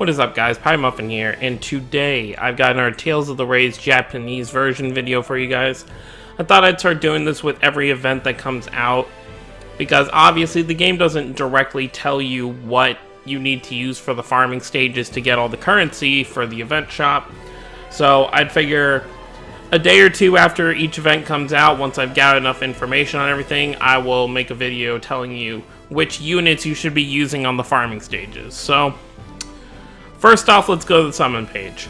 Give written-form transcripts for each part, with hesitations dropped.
What is up, guys? Pie Muffin here, and today I've got our Tales of the Rays Japanese version video for you guys. I thought I'd start doing this with every event that comes out, because obviously the game doesn't directly tell you what you need to use for the farming stages to get all the currency for the event shop. So I'd figure a day or two after each event comes out, once I've got enough information on everything, I will make a video telling you which units you should be using on the farming stages. So first off, let's go to the summon page.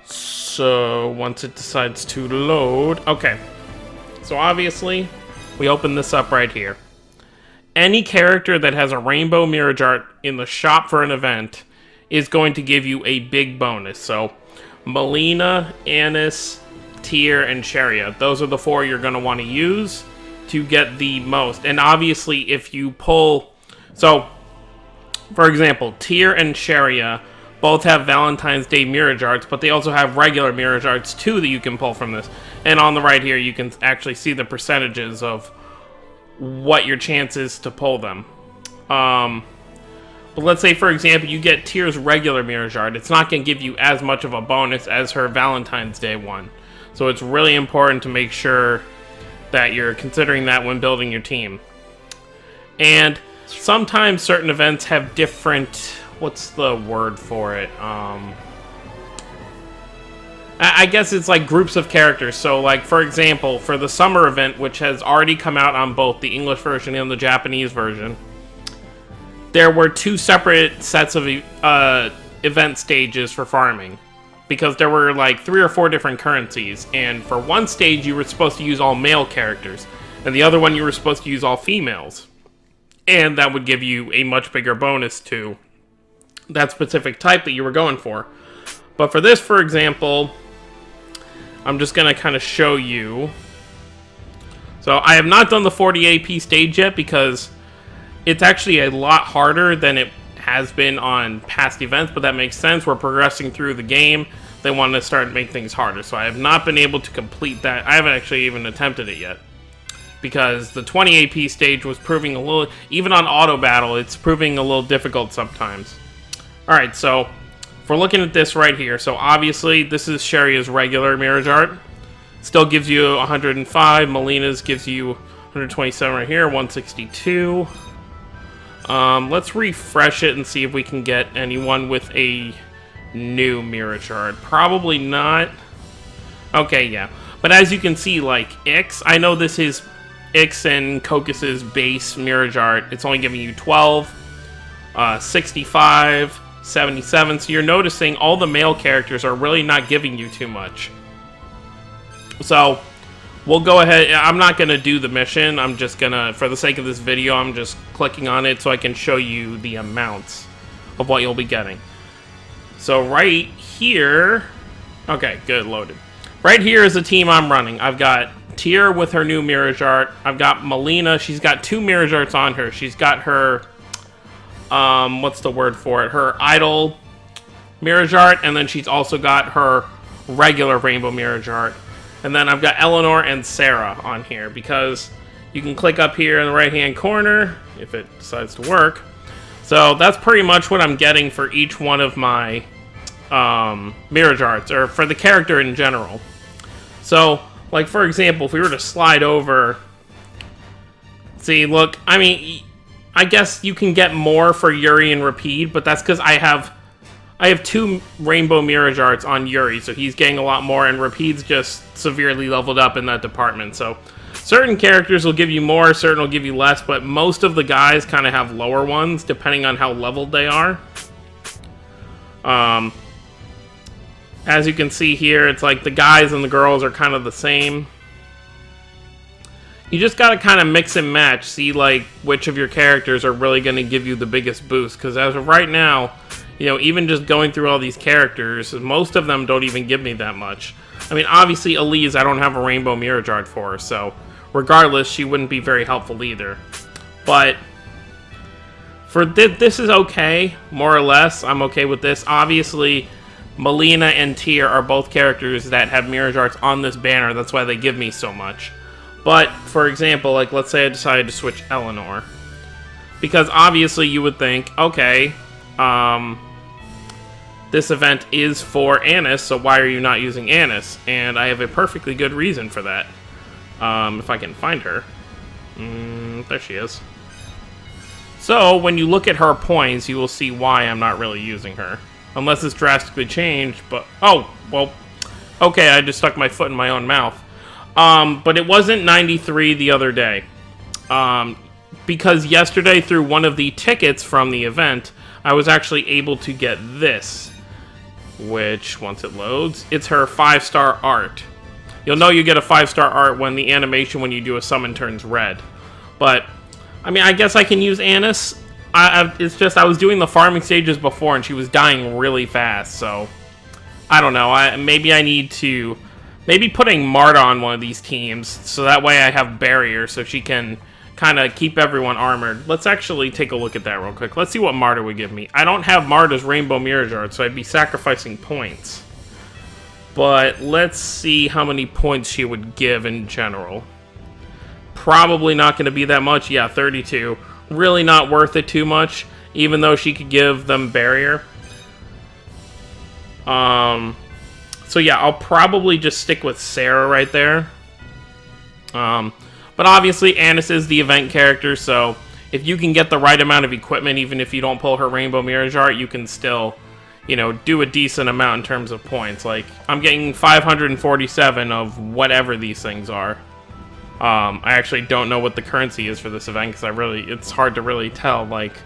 So, once it decides to load... Okay. So, obviously, we open this up right here. Any character that has a rainbow mirror art in the shop for an event is going to give you a big bonus. So, Melina, Anis, Tyr, and Sharia. Those are the four you're going to want to use to get the most. And obviously, if you pull... So, for example, Tyr and Sharia both have Valentine's Day mirror arts, but they also have regular mirror arts too that you can pull from this. And on the right here, you can actually see the percentages of what your chances to pull them. But let's say, for example, you get Tyr's regular mirror art. It's not going to give you as much of a bonus as her Valentine's Day one. So it's really important to make sure that you're considering that when building your team. And sometimes certain events have different... What's the word for it? I guess it's like groups of characters. So, like, for example, for the summer event, which has already come out on both the English version and the Japanese version, there were two separate sets of event stages for farming. Because there were, like, 3 or 4 different currencies. And for one stage, you were supposed to use all male characters. And the other one, you were supposed to use all females. And that would give you a much bigger bonus to that specific type that you were going for. But for this, for example, I'm just going to kind of show you. So I have not done the 40 AP stage yet because it's actually a lot harder than it has been on past events, but that makes sense. We're progressing through the game. They want to start making things harder. So I have not been able to complete that. I haven't actually even attempted it yet, because the 20 AP stage was proving a little, even on auto battle, it's proving a little difficult sometimes. Alright, so if we're looking at this right here, so obviously this is Sharia's regular mirror art. Still gives you 105. Melina's gives you 127 right here, 162. Let's refresh it and see if we can get anyone with a new mirror chart. Probably not. Okay, yeah. But as you can see, like, Ix, I know this is Ix and Kokos's base mirror art. It's only giving you 12, 65, 77. So you're noticing all the male characters are really not giving you too much. So we'll go ahead. I'm not going to do the mission. I'm just going to, for the sake of this video, I'm just clicking on it so I can show you the amounts of what you'll be getting. So right here, okay, good, loaded. Right here is the team I'm running. I've got Tyr with her new mirror art. I've got Melina. She's got 2 mirror arts on her. She's got her, what's the word for it? Her idol mirror art, and then she's also got her regular rainbow mirror art. And then I've got Eleanor and Sarah on here, because you can click up here in the right-hand corner if it decides to work. So that's pretty much what I'm getting for each one of my mirror arts, or for the character in general. So, like, for example, if we were to slide over, see, look, I mean, I guess you can get more for Yuri and Rapide, but that's because I have 2 rainbow mirror arts on Yuri, so he's getting a lot more, and Rapide's just severely leveled up in that department. So certain characters will give you more, certain will give you less, but most of the guys kind of have lower ones, depending on how leveled they are. As you can see here, it's like the guys and the girls are kind of the same. You just gotta kind of mix and match, see like which of your characters are really going to give you the biggest boost, because as of right now, you know, even just going through all these characters, most of them don't even give me that much. I mean, obviously Elise, I don't have a rainbow mirror art for her, so regardless, she wouldn't be very helpful either. But for this is okay, more or less. I'm okay with this. Obviously, Melina and Tyr are both characters that have mirror arts on this banner. That's why they give me so much. But, for example, like, let's say I decided to switch Eleanor. Because obviously you would think, okay, this event is for Annis, so why are you not using Annis? And I have a perfectly good reason for that. If I can find her. There she is. So, when you look at her points, you will see why I'm not really using her. Unless it's drastically changed, but... Oh, well... Okay, I just stuck my foot in my own mouth. But it wasn't 93 the other day. Because yesterday, through one of the tickets from the event, I was actually able to get this. Which, once it loads, it's her 5-star art. You'll know you get a 5-star art when the animation when you do a summon turns red. But... I mean, I guess I can use Annis. It's just I was doing the farming stages before, and she was dying really fast, so... I don't know. Maybe I need to... Maybe putting Marta on one of these teams, so that way I have barrier, so she can kind of keep everyone armored. Let's actually take a look at that real quick. Let's see what Marta would give me. I don't have Marta's Rainbow Mirage Art, so I'd be sacrificing points. But let's see how many points she would give in general. Probably not going to be that much. Yeah, 32. Really not worth it too much, even though she could give them barrier. So yeah, I'll probably just stick with Sarah right there. But obviously, Annis is the event character, so if you can get the right amount of equipment, even if you don't pull her Rainbow Mirage Art, you can still, you know, do a decent amount in terms of points. Like, I'm getting 547 of whatever these things are. I actually don't know what the currency is for this event because it's hard to really tell. Like,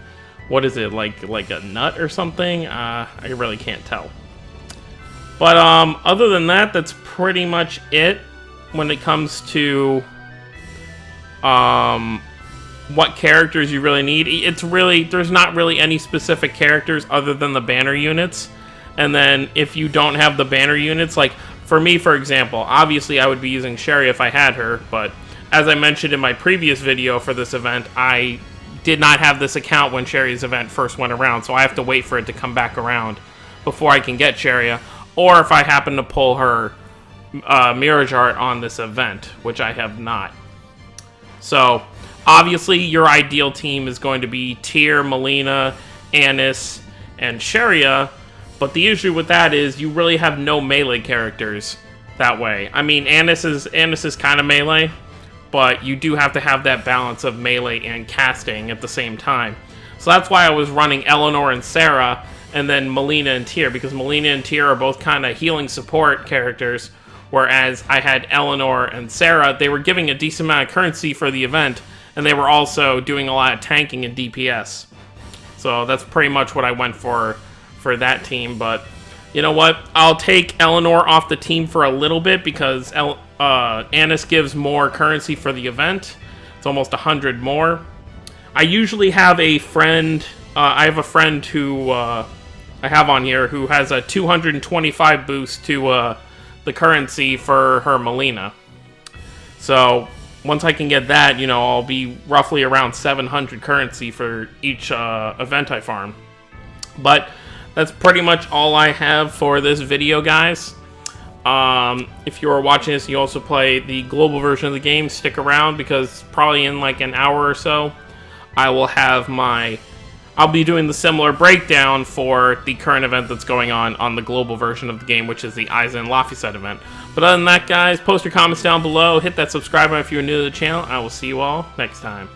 what is it, like a nut or something? I really can't tell. But other than that, that's pretty much it when it comes to what characters you really need. There's not really any specific characters other than the banner units. And then if you don't have the banner units, like for me, for example, obviously I would be using Sherry if I had her, but as I mentioned in my previous video for this event, I did not have this account when Sherry's event first went around, so I have to wait for it to come back around before I can get Sherry, or if I happen to pull her Mirage Art on this event, which I have not. So, obviously, your ideal team is going to be Tyr, Melina, Annis, and Sheria, but the issue with that is you really have no melee characters that way. I mean, Annis is kind of melee, but you do have to have that balance of melee and casting at the same time. So that's why I was running Eleanor and Sarah, and then Melina and Tyr, because Melina and Tyr are both kind of healing support characters, whereas I had Eleanor and Sarah. They were giving a decent amount of currency for the event, and they were also doing a lot of tanking and DPS. So that's pretty much what I went for that team, but you know what? I'll take Eleanor off the team for a little bit because Annis gives more currency for the event. It's almost 100 more. I usually have a friend. I have a friend who I have on here who has a 225 boost to the currency for her Melina. So once I can get that, you know, I'll be roughly around 700 currency for each event I farm. But that's pretty much all I have for this video, guys. If you are watching this, you also play the global version of the game, stick around because probably in like an hour or so, I will have I'll be doing the similar breakdown for the current event that's going on the global version of the game, which is the Aizen Laphicet event. But other than that, guys, post your comments down below, hit that subscribe button if you're new to the channel. I will see you all next time.